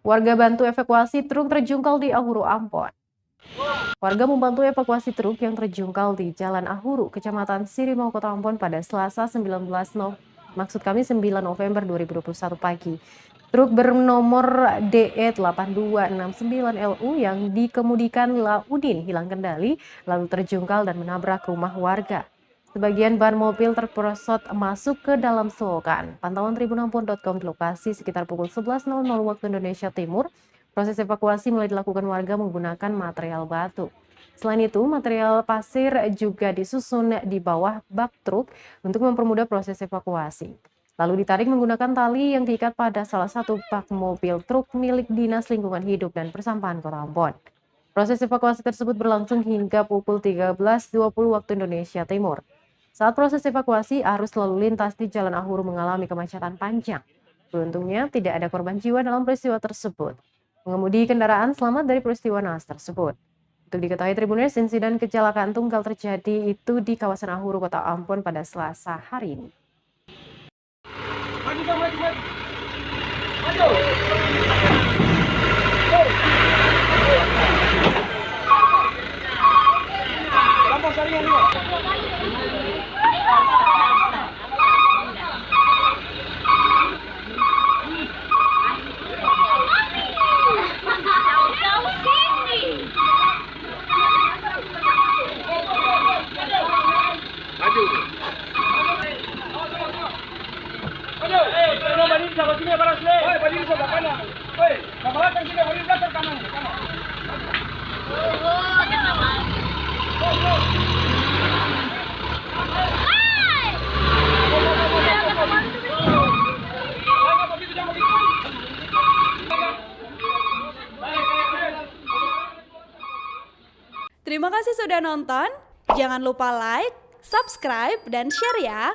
Warga bantu evakuasi truk terjungkal di Ahuru, Ambon. Warga membantu evakuasi truk yang terjungkal di Jalan Ahuru, Kecamatan Sirimau, Kota Ambon pada Selasa 9 November 2021 pagi. Truk bernomor DE8269LU yang dikemudikan Laudin hilang kendali lalu terjungkal dan menabrak rumah warga. Sebagian ban mobil terperosot masuk ke dalam selokan. Pantauan tribunambon.com di lokasi sekitar pukul 11.00 waktu Indonesia Timur. Proses evakuasi mulai dilakukan warga menggunakan material batu. Selain itu, material pasir juga disusun di bawah bak truk untuk mempermudah proses evakuasi. Lalu ditarik menggunakan tali yang diikat pada salah satu bak mobil truk milik Dinas Lingkungan Hidup dan Persampahan Kota Ambon. Proses evakuasi tersebut berlangsung hingga pukul 13.20 waktu Indonesia Timur. Saat proses evakuasi, arus lalu lintas di Jalan Ahuru mengalami kemacetan panjang. Beruntungnya, tidak ada korban jiwa dalam peristiwa tersebut. Pengemudi kendaraan selamat dari peristiwa naas tersebut. Untuk diketahui Tribuners, insiden kecelakaan tunggal terjadi itu di kawasan Ahuru, Kota Ambon pada Selasa hari ini. Terima kasih sudah nonton. Jangan lupa like, subscribe, dan share ya.